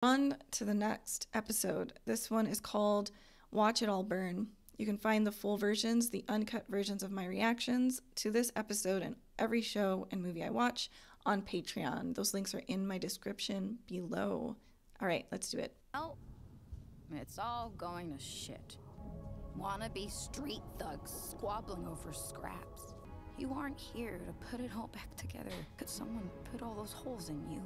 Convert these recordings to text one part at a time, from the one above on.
On to the next episode. This one is called Watch It All Burn. You can find the full versions, the uncut versions of my reactions to this episode and every show and movie I watch on Patreon. Those links are in my description below. All right, let's do it. Well, it's all going to shit. Wannabe street thugs squabbling over scraps. You aren't here to put it all back together because someone put all those holes in you.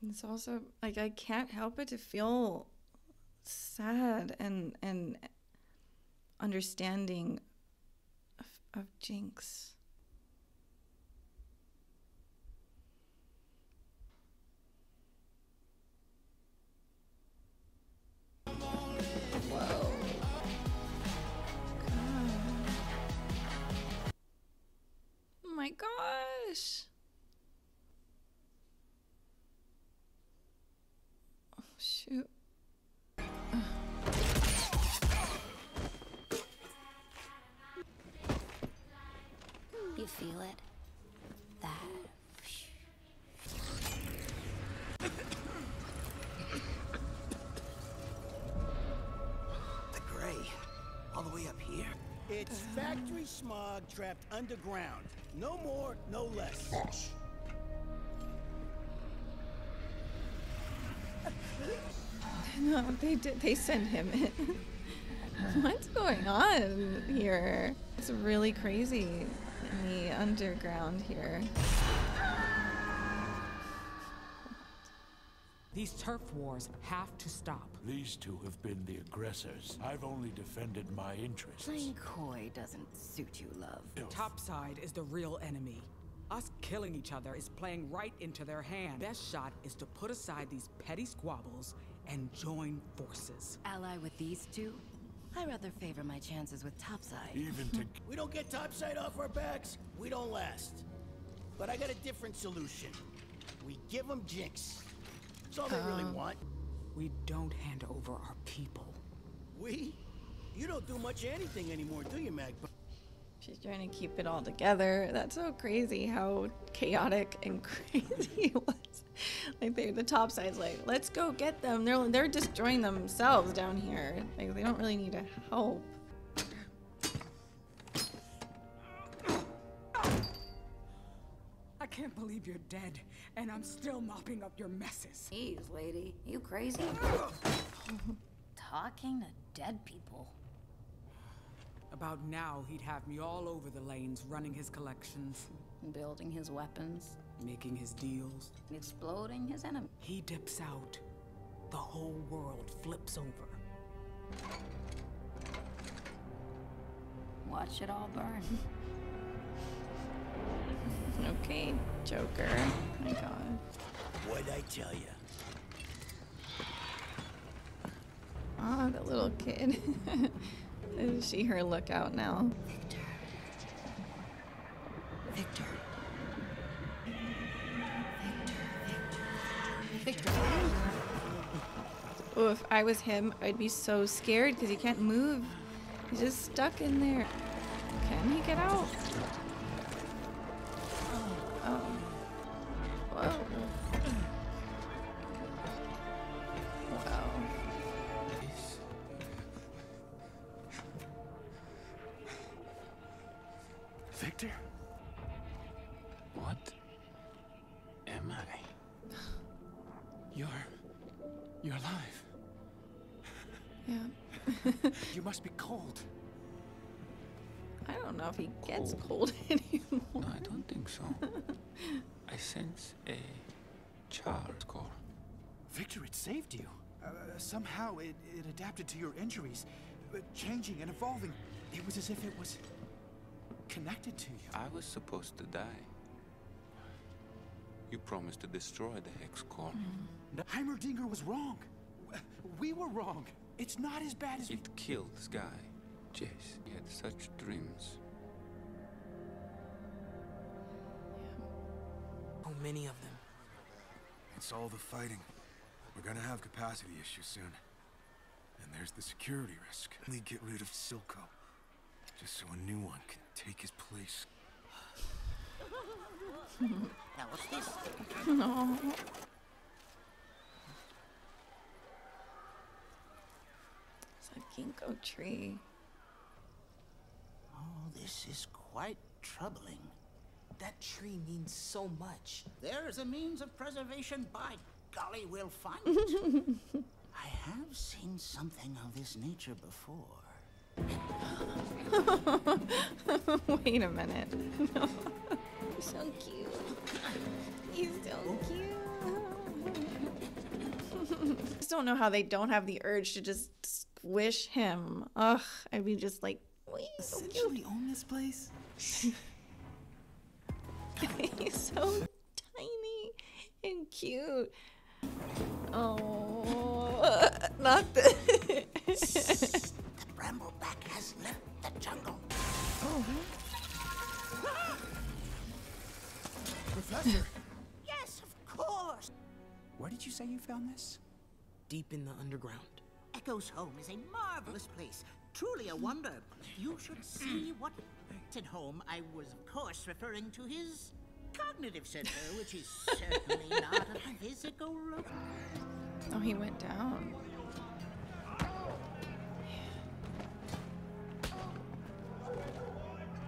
It's also like I can't help but to feel sad and understanding of Jinx. Whoa. God. Oh my gosh. Shoot. You feel it? That. The gray, all the way up here? It's factory smog trapped underground. No more, no less. Boss. No, they send him in. What's going on here? It's really crazy in the underground here. These turf wars have to stop. These two have been the aggressors. I've only defended my interests. Playing coy doesn't suit you, love. Topside is the real enemy. Us killing each other is playing right into their hand. Best shot is to put aside these petty squabbles and join forces. Ally with these two? I rather favor my chances with Topside. Even to... We don't get topside off our backs, we don't last. But I got a different solution. We give them Jinx. That's all they really want. We don't hand over our people. We? You don't do much of anything anymore, do you, Magpie? She's trying to keep it all together. That's so crazy how chaotic and crazy it was. Like the Topside's like, let's go get them. They're destroying themselves down here. Like they don't really need to help. I can't believe you're dead, and I'm still mopping up your messes. Jeez, lady, you crazy? Talking to dead people. About now, he'd have me all over the lanes, running his collections, Building his weapons, making his deals. exploding his enemy. He dips out. The whole world flips over. Watch it all burn. Okay, Joker. My God. What'd I tell you? Ah, the little kid. Is she her lookout now? Victor. Victor. Victor. Victor. Oh, if I was him, I'd be so scared because he can't move. He's just stuck in there. Can he get out? Oh. Whoa. Wow. Victor? What am I? You're alive. Yeah. You must be cold. I don't know if he gets cold anymore. No, I don't think so. I sense a charge core. Victor, it saved you. Somehow it adapted to your injuries, changing and evolving. It was as if it was connected to you. I was supposed to die. You promised to destroy the Hex core. Heimerdinger was wrong. We were wrong. It's not as bad as It killed Sky. Jace, he had such dreams. So many of them. It's all the fighting. We're gonna have capacity issues soon. And there's the security risk. They get rid of Silco, just so a new one can take his place. Now what's this? No. It's a ginkgo tree. Oh, this is quite troubling. That tree means so much. There's a means of preservation. By golly, we'll find it. I have seen something of this nature before. Wait a minute. No. He's so cute. He's so cute. I just don't know how they don't have the urge to just squish him. Ugh, I'd be just like, wait, so Essentially own this place? he's so tiny and cute. Oh, not the. The Brambleback has left the jungle. Oh. Professor! Yes, of course. Where did you say you found this? Deep in the underground. Echo's home is a marvelous place. Truly a wonder. You should see what... At home, I was, of course, referring to his cognitive center, which is certainly not a physical... Oh, he went down.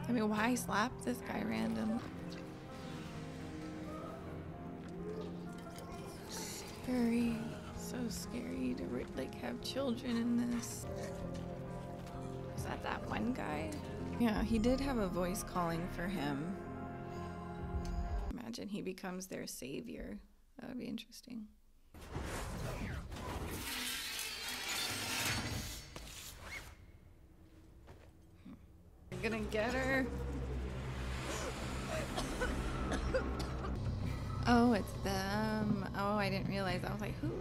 I mean, why slap this guy random? Scary. So scary to like have children in this. Is that one guy? Yeah, he did have a voice calling for him. Imagine he becomes their savior. That would be interesting. You're gonna get her. Oh, it's them. Oh, I didn't realize. I was like, who?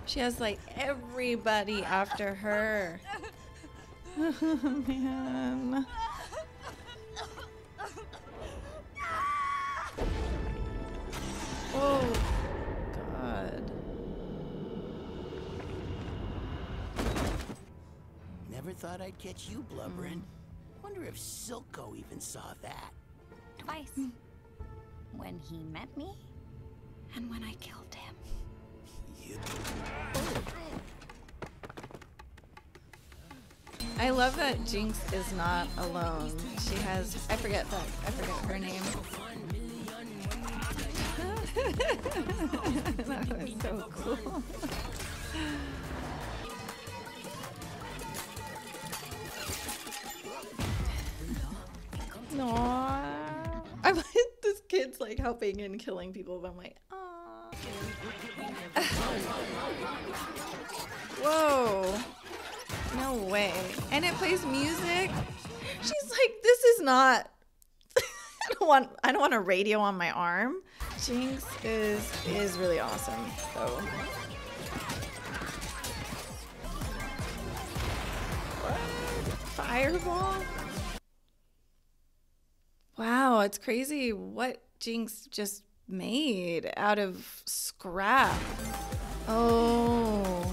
She has like everybody after her. Oh, man. Oh, God. Never thought I'd catch you blubbering. Wonder if Silco even saw that. Twice. When he met me, and when I killed him. I love that Jinx is not alone. She has, I forget her name. That was so cool. Aww. I'm like, this kid's like helping and killing people, but I'm like, aww. Whoa. No way. And it plays music. She's like, this is not I don't want a radio on my arm. Jinx is really awesome. So Fireball? Wow, it's crazy what Jinx just made out of scrap. Oh.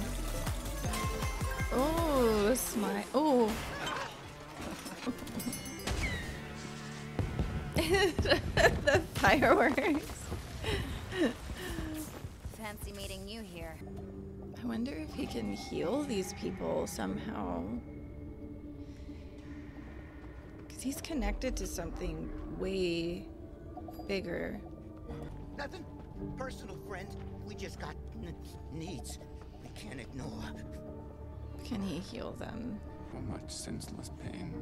Oh, this is my... Oh. The fireworks. Fancy meeting you here. I wonder if he can heal these people somehow. Because he's connected to something way bigger. Nothing personal, friend. We just got needs we can't ignore. Can he heal them? So much senseless pain.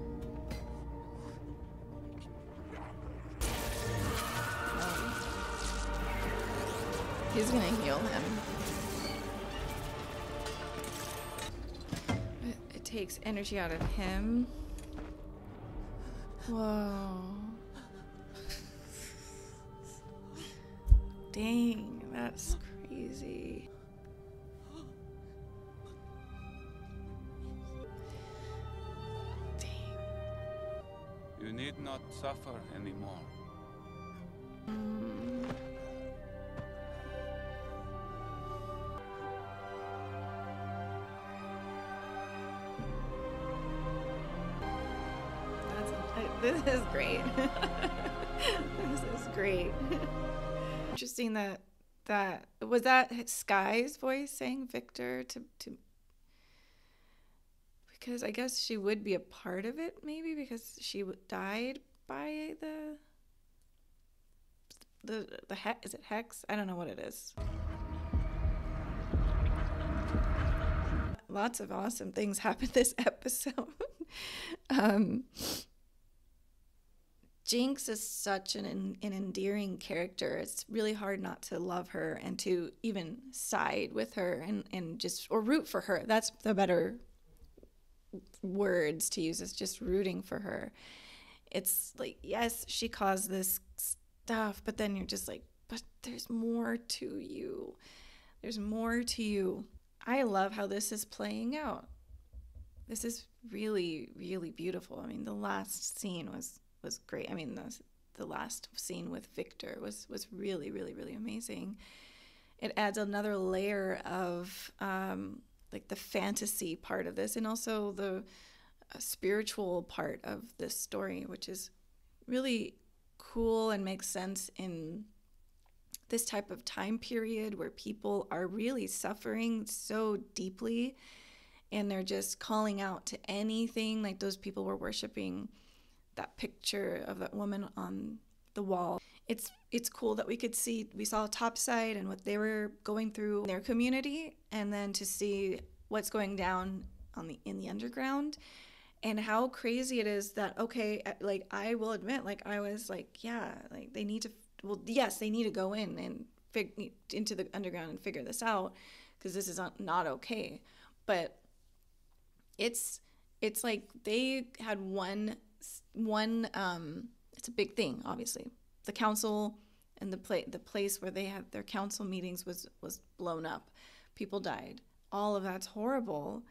He's gonna heal him. It takes energy out of him. Whoa. Dang, That's crazy. Dang. You need not suffer anymore. This is great. This is great. Interesting that was that Sky's voice saying Victor to because I guess she would be a part of it, maybe because she died by the hex. Is it Hex? I don't know what it is. Lots of awesome things happened this episode. Jinx is such an endearing character. It's really hard not to love her and to even side with her and just, or root for her. That's the better words to use, is just rooting for her. It's like, yes, she caused this stuff, but then you're just like, but there's more to you. There's more to you. I love how this is playing out. This is really, really beautiful. I mean, the last scene was great. I mean, the last scene with Victor was really, really, really amazing. It adds another layer of like the fantasy part of this, and also the spiritual part of this story, which is really cool and makes sense in this type of time period where people are really suffering so deeply, and they're just calling out to anything. Like those people were worshiping that picture of that woman on the wall. It's cool that we saw Topside and what they were going through in their community, and then to see what's going down in the underground, and how crazy it is that, okay, like I will admit, like I was like, yeah, like they need to go in and into the underground and figure this out, because this is not okay. But it's like they had one it's a big thing, obviously. The council and the place where they had their council meetings was blown up. People died. All of that's horrible.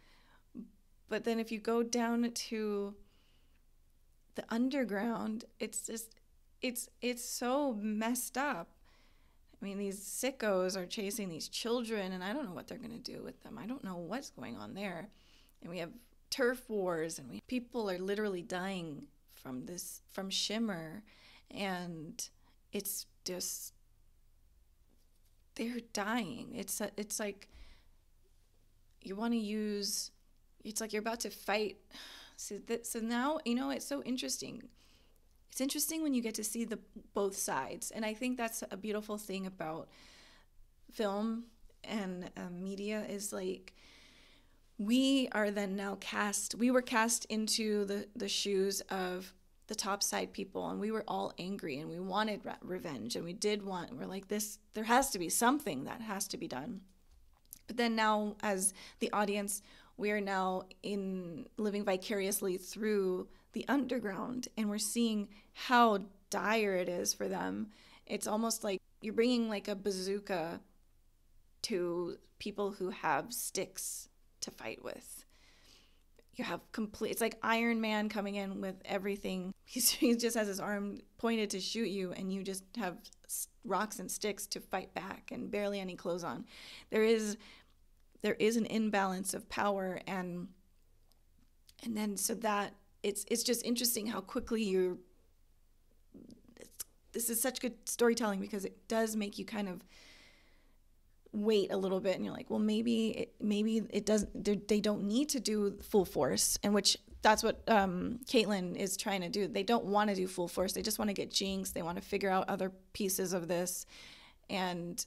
But then if you go down to the underground, it's just it's so messed up. I mean, these sickos are chasing these children, and I don't know what they're going to do with them. I don't know what's going on there. And we have turf wars, and people are literally dying from Shimmer, and it's just, they're dying. It's like you want to use, it's like you're about to fight. So now, it's so interesting. It's interesting when you get to see both sides, and I think that's a beautiful thing about film and media, is like we were cast into the shoes of the Topside people, and we were all angry, and we wanted revenge, and we're like, this, there has to be something that has to be done. But then now, as the audience, we are now living vicariously through the underground, and we're seeing how dire it is for them. It's almost like you're bringing like a bazooka to people who have sticks to fight with. You have it's like Iron Man coming in with everything. He just has his arm pointed to shoot you, and you just have rocks and sticks to fight back, and barely any clothes on. There is an imbalance of power, and then so that it's just interesting how quickly this is such good storytelling, because it does make you kind of wait a little bit, and you're like, well, maybe it doesn't, they don't need to do full force, and which that's what Caitlin is trying to do. They don't want to do full force. They just want to get Jinx. They want to figure out other pieces of this and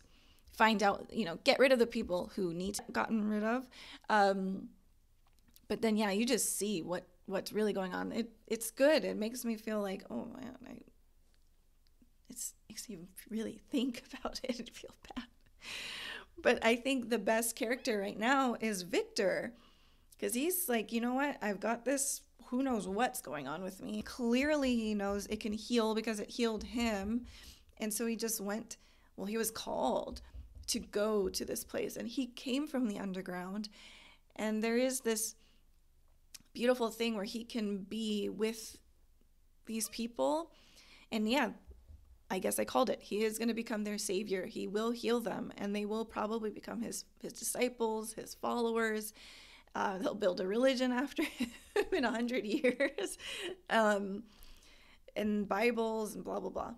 find out, get rid of the people who need to be gotten rid of. But then, yeah, you just see what's really going on. It's good. It makes me feel like, oh man, it makes you really think about it and feel bad. But I think the best character right now is Victor, because he's like, you know what? I've got this, who knows what's going on with me. Clearly he knows it can heal because it healed him. And so he just went, well, he was called to go to this place. And he came from the underground. And there is this beautiful thing where he can be with these people. And yeah, I guess I called it. He is going to become their savior. He will heal them, and they will probably become his disciples, his followers. They'll build a religion after him in 100 years, and Bibles and blah, blah, blah.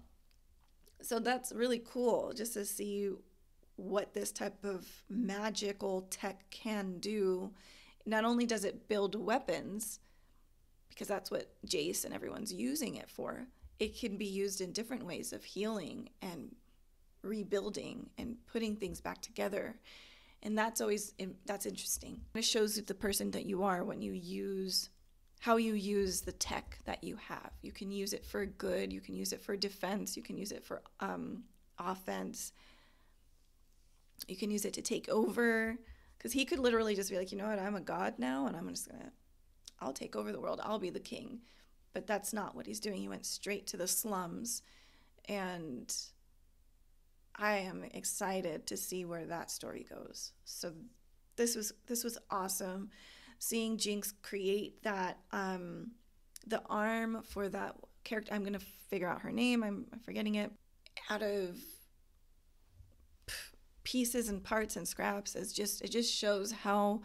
So that's really cool just to see what this type of magical tech can do. Not only does it build weapons, because that's what Jace and everyone's using it for, it can be used in different ways of healing and rebuilding and putting things back together. And that's interesting. It shows the person that you are when you use, how you use the tech that you have. You can use it for good. You can use it for defense. You can use it for offense. You can use it to take over. Because he could literally just be like, you know what, I'm a god now, and I'll take over the world. I'll be the king. But that's not what he's doing. He went straight to the slums, and I am excited to see where that story goes. So this was awesome, seeing Jinx create that the arm for that character. I'm gonna figure out her name. I'm forgetting it. Out of pieces and parts and scraps, it just shows how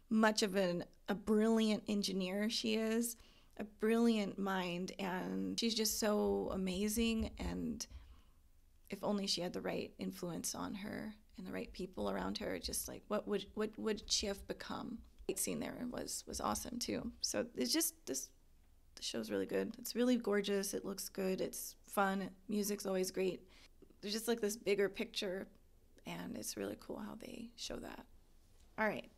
much of a brilliant engineer she is. A brilliant mind, and she's just so amazing. And if only she had the right influence on her and the right people around her, just like what would she have become? The scene there was awesome too. So it's just the show's really good. It's really gorgeous. It looks good. It's fun. Music's always great. There's just like this bigger picture, and it's really cool how they show that. All right,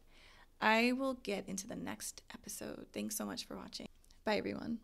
I will get into the next episode. Thanks so much for watching. Bye, everyone.